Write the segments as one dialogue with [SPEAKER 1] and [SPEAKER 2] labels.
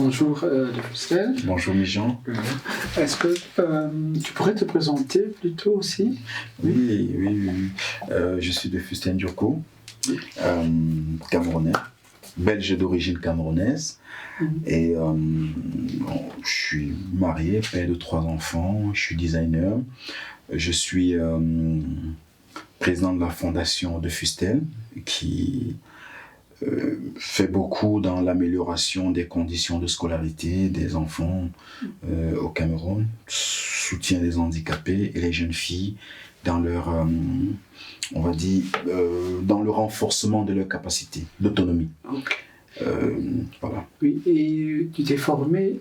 [SPEAKER 1] Bonjour Fustel.
[SPEAKER 2] Bonjour Mijan.
[SPEAKER 1] Est-ce que tu pourrais te présenter plutôt aussi?
[SPEAKER 2] Oui. Je suis de Fustel Ndjoko, camerounais, belge d'origine camerounaise. Et je suis marié, père de 3 enfants, je suis designer. Je suis président de la fondation de Fustel qui fait beaucoup dans l'amélioration des conditions de scolarité des enfants au Cameroun, soutient les handicapés et les jeunes filles dans leur, dans le renforcement de leur capacité d'autonomie. Voilà.
[SPEAKER 1] Oui, et tu t'es formé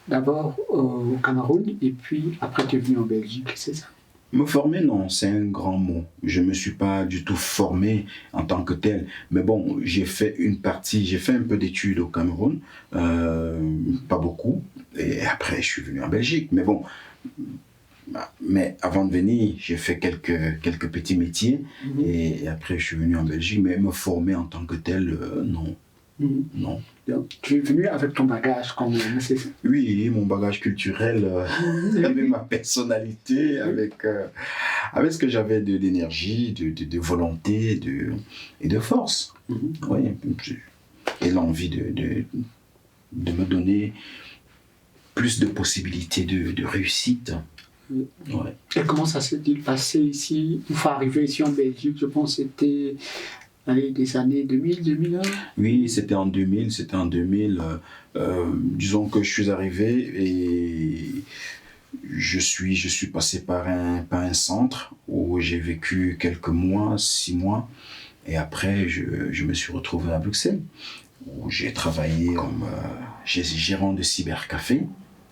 [SPEAKER 1] d'abord au Cameroun et puis après tu es venu en Belgique, c'est ça?
[SPEAKER 2] Me former, non, c'est un grand mot. Je ne me suis pas du tout formé en tant que tel. Mais bon, j'ai fait un peu d'études au Cameroun, pas beaucoup. Et après, je suis venu en Belgique. Mais bon, avant de venir, j'ai fait quelques petits métiers. Et après, je suis venu en Belgique. Mais me former en tant que tel, non. Non.
[SPEAKER 1] Donc, tu es venu avec ton bagage quand même, c'est ça?
[SPEAKER 2] Oui, mon bagage culturel, avec ma personnalité, avec ce que j'avais d'énergie, de volonté et de force. Oui, et l'envie de me donner plus de possibilités de réussite. Ouais.
[SPEAKER 1] Et comment ça s'est-il passé ici? Une fois arrivé ici en Belgique, je pense que c'était des années 2000, 2001?
[SPEAKER 2] Oui, c'était en 2000. Disons que je suis arrivé et je suis passé par un centre où j'ai vécu quelques mois, 6 mois. Et après, je me suis retrouvé à Bruxelles, où j'ai travaillé comme gérant de cybercafé.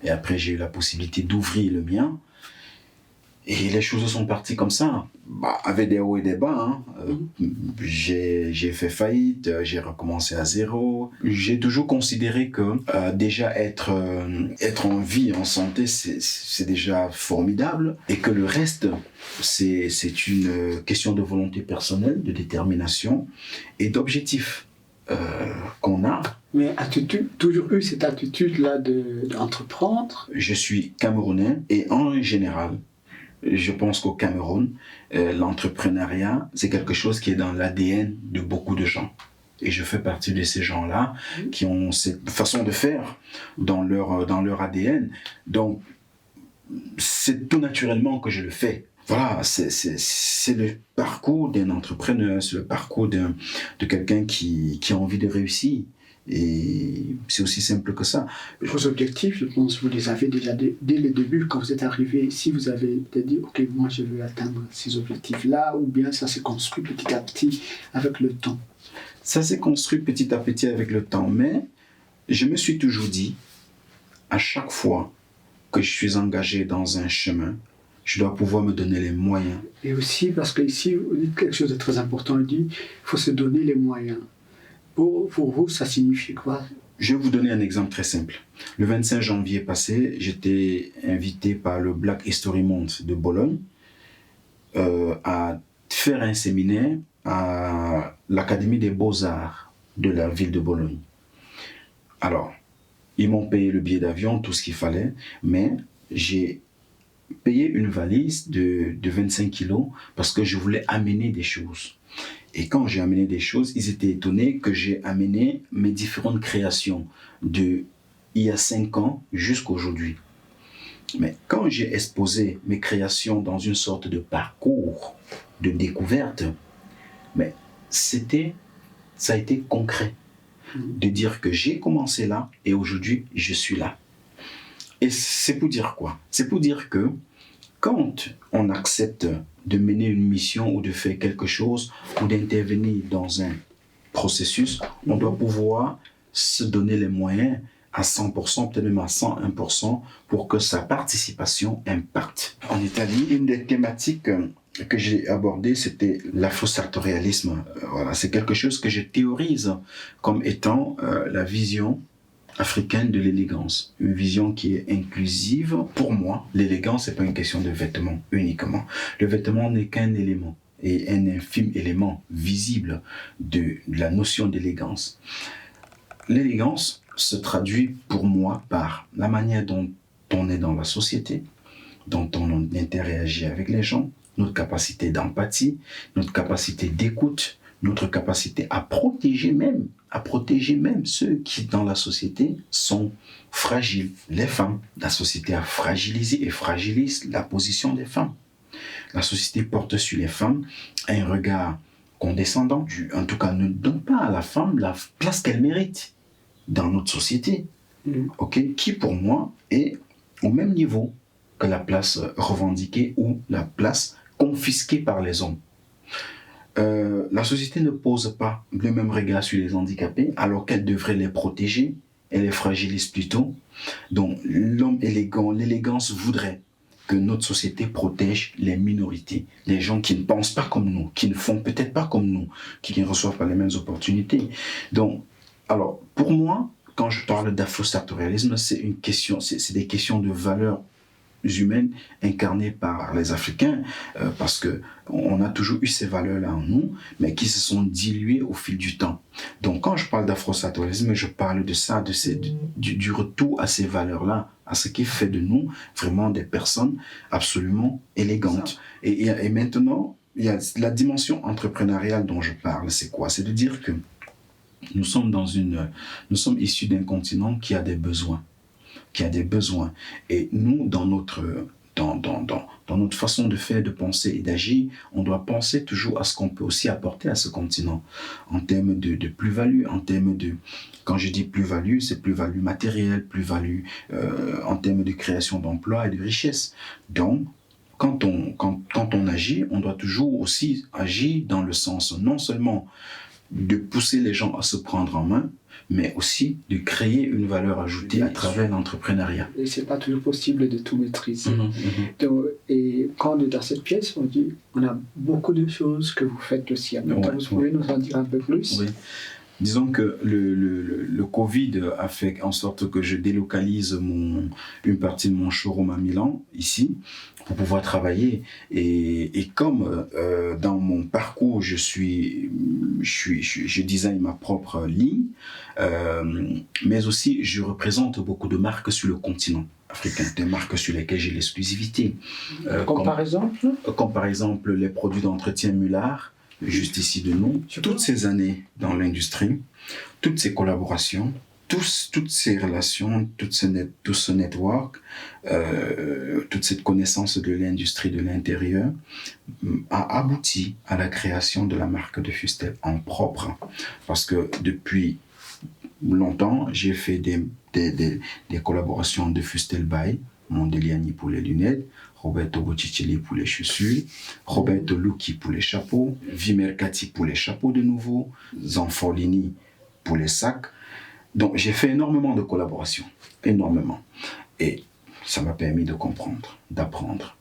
[SPEAKER 2] Et après, j'ai eu la possibilité d'ouvrir le mien. Et les choses sont parties comme ça, avec des hauts et des bas. J'ai fait faillite, j'ai recommencé à zéro. J'ai toujours considéré que déjà être en vie, en santé, c'est déjà formidable. Et que le reste, c'est une question de volonté personnelle, de détermination et d'objectif qu'on a.
[SPEAKER 1] Mais as-tu toujours eu cette attitude-là d'entreprendre?
[SPEAKER 2] Je suis camerounais et en général, je pense qu'au Cameroun, l'entrepreneuriat, c'est quelque chose qui est dans l'ADN de beaucoup de gens. Et je fais partie de ces gens-là qui ont cette façon de faire dans leur ADN. Donc, c'est tout naturellement que je le fais. Voilà, c'est le parcours d'un entrepreneur, c'est le parcours de quelqu'un qui a envie de réussir. Et c'est aussi simple que ça.
[SPEAKER 1] Vos objectifs, je pense, vous les avez déjà dès le début, quand vous êtes arrivé ici, vous avez peut-être dit, ok, moi je veux atteindre ces objectifs-là, ou bien ça s'est construit petit à petit avec le temps?
[SPEAKER 2] Ça s'est construit petit à petit avec le temps, mais je me suis toujours dit, à chaque fois que je suis engagé dans un chemin, je dois pouvoir me donner les moyens.
[SPEAKER 1] Et aussi, parce qu'ici, vous dites quelque chose de très important, il dit, il faut se donner les moyens. Pour vous, ça signifie quoi?
[SPEAKER 2] Je vais vous donner un exemple très simple. Le 25 janvier passé, j'étais invité par le Black History Month de Bologne à faire un séminaire à l'Académie des Beaux-Arts de la ville de Bologne. Alors, ils m'ont payé le billet d'avion, tout ce qu'il fallait, mais j'ai payé une valise de 25 kilos parce que je voulais amener des choses. Et quand j'ai amené des choses, ils étaient étonnés que j'ai amené mes différentes créations il y a 5 ans jusqu'à aujourd'hui. Mais quand j'ai exposé mes créations dans une sorte de parcours de découverte, mais ça a été concret. De dire que j'ai commencé là et aujourd'hui je suis là. Et c'est pour dire quoi? C'est pour dire que quand on accepte de mener une mission ou de faire quelque chose ou d'intervenir dans un processus, on doit pouvoir se donner les moyens à 100%, peut-être même à 101% pour que sa participation impacte. En Italie, une des thématiques que j'ai abordées, c'était l'afrosartorialisme. Voilà, c'est quelque chose que je théorise comme étant la vision africaine de l'élégance, une vision qui est inclusive. Pour moi, l'élégance, c'est pas une question de vêtements uniquement. Le vêtement n'est qu'un élément et un infime élément visible de la notion d'élégance. L'élégance, se traduit pour moi par la manière dont on est dans la société, dont on interagit avec les gens, notre capacité d'empathie, notre capacité d'écoute, notre capacité à protéger même ceux qui dans la société sont fragiles. Les femmes, la société a fragilisé et fragilise la position des femmes. La société porte sur les femmes un regard condescendant, en tout cas ne donne pas à la femme la place qu'elle mérite dans notre société, qui pour moi est au même niveau que la place revendiquée ou la place confisquée par les hommes. La société ne pose pas le même regard sur les handicapés alors qu'elle devrait les protéger, elle les fragilise plutôt. Donc l'homme élégant, l'élégance voudrait que notre société protège les minorités, les gens qui ne pensent pas comme nous, qui ne font peut-être pas comme nous, qui ne reçoivent pas les mêmes opportunités. Donc, alors, pour moi, quand je parle d'afrosartorialisme, c'est des questions de valeurs humaines incarnées par les Africains, parce qu'on a toujours eu ces valeurs-là en nous, mais qui se sont diluées au fil du temps. Donc quand je parle d'afrosartorialisme, je parle de ça, du retour à ces valeurs-là, à ce qui fait de nous vraiment des personnes absolument élégantes. Et maintenant, il y a la dimension entrepreneuriale dont je parle, c'est quoi? C'est de dire que nous sommes issus d'un continent qui a des besoins. Et nous, dans notre façon de faire, de penser et d'agir, on doit penser toujours à ce qu'on peut aussi apporter à ce continent en termes de plus-value, quand je dis plus-value, c'est plus-value matérielle, plus-value en termes de création d'emplois et de richesse. Donc, quand on agit, on doit toujours aussi agir dans le sens non seulement de pousser les gens à se prendre en main, mais aussi de créer une valeur ajoutée à travers l'entrepreneuriat.
[SPEAKER 1] Et c'est pas toujours possible de tout maîtriser. Donc, et quand on est dans cette pièce, on a beaucoup de choses que vous faites aussi. Vous pouvez nous en dire un peu plus?
[SPEAKER 2] Oui. Disons que le Covid a fait en sorte que je délocalise une partie de mon showroom à Milan, ici, pour pouvoir travailler. Et comme dans mon parcours, je design ma propre ligne, mais aussi je représente beaucoup de marques sur le continent africain, des marques sur lesquelles j'ai l'exclusivité.
[SPEAKER 1] Comme par
[SPEAKER 2] exemple les produits d'entretien Mullard, juste ici de nous, toutes ces années dans l'industrie, toutes ces collaborations, toutes ces relations, tout ce network, toute cette connaissance de l'industrie de l'intérieur a abouti à la création de la marque de Fustel en propre. Parce que depuis longtemps, j'ai fait des collaborations de Fustel by Mondeliani pour les lunettes, Roberto Botticelli pour les chaussures, Roberto Lucchi pour les chapeaux, Vimercati pour les chapeaux de nouveau, Zanforlini pour les sacs. Donc j'ai fait énormément de collaborations, énormément. Et ça m'a permis de comprendre, d'apprendre,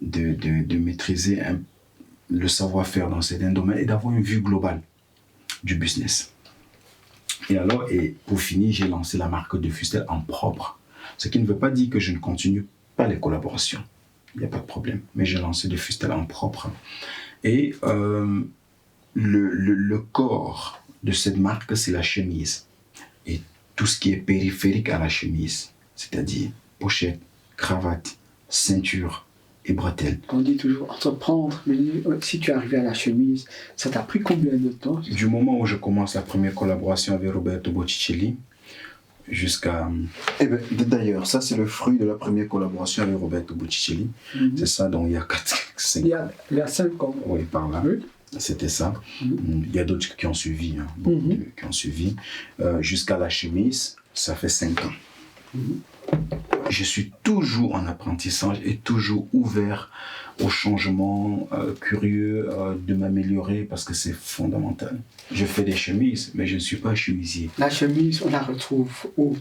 [SPEAKER 2] de maîtriser le savoir-faire dans certains domaines et d'avoir une vue globale du business. Et alors, pour finir, j'ai lancé la marque de Fustel en propre. Ce qui ne veut pas dire que je ne continue pas les collaborations. Il n'y a pas de problème. Mais j'ai lancé de Fustel en propre. Et le corps de cette marque, c'est la chemise. Et tout ce qui est périphérique à la chemise, c'est-à-dire pochette, cravate, ceinture et bretelles.
[SPEAKER 1] On dit toujours entreprendre, mais si tu es arrivé à la chemise, ça t'a pris combien de temps?
[SPEAKER 2] Du moment où je commence la première collaboration avec Roberto Botticelli, jusqu'à... d'ailleurs, ça c'est le fruit de la première collaboration avec Roberto Botticelli. C'est ça, donc il y a 5 ans.
[SPEAKER 1] Il y a 5 ans.
[SPEAKER 2] Oui, par là. Oui. C'était ça. Il y a d'autres qui ont suivi, qui ont suivi. Jusqu'à la chemise, ça fait 5 ans. Je suis toujours en apprentissage et toujours ouvert au changement, curieux de m'améliorer parce que c'est fondamental. Je fais des chemises, mais je ne suis pas chemisier.
[SPEAKER 1] La chemise, on la retrouve où?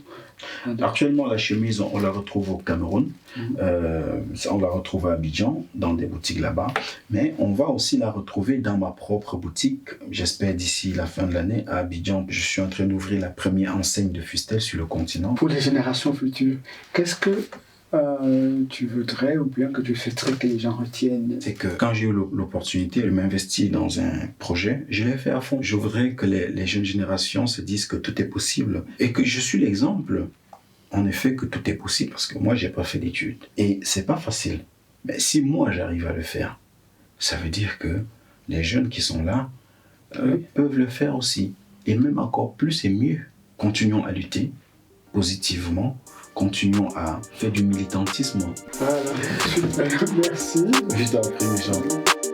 [SPEAKER 2] Actuellement, la chemise, on la retrouve au Cameroun. On la retrouve à Abidjan, dans des boutiques là-bas. Mais on va aussi la retrouver dans ma propre boutique. J'espère d'ici la fin de l'année, à Abidjan. Je suis en train d'ouvrir la première enseigne de Fustel sur le continent.
[SPEAKER 1] Pour les générations futures, qu'est-ce que tu voudrais ou bien que tu souhaiterais que les gens retiennent?
[SPEAKER 2] C'est que quand j'ai eu l'opportunité de m'investir dans un projet, je l'ai fait à fond. Je voudrais que les jeunes générations se disent que tout est possible et que je suis l'exemple, en effet, que tout est possible parce que moi, j'ai pas fait d'études. Et c'est pas facile. Mais si moi, j'arrive à le faire, ça veut dire que les jeunes qui sont là peuvent le faire aussi. Et même encore plus et mieux. Continuons à lutter positivement. Continuons à faire du militantisme.
[SPEAKER 1] Voilà, super, merci.
[SPEAKER 2] Je t'en prie, Jean.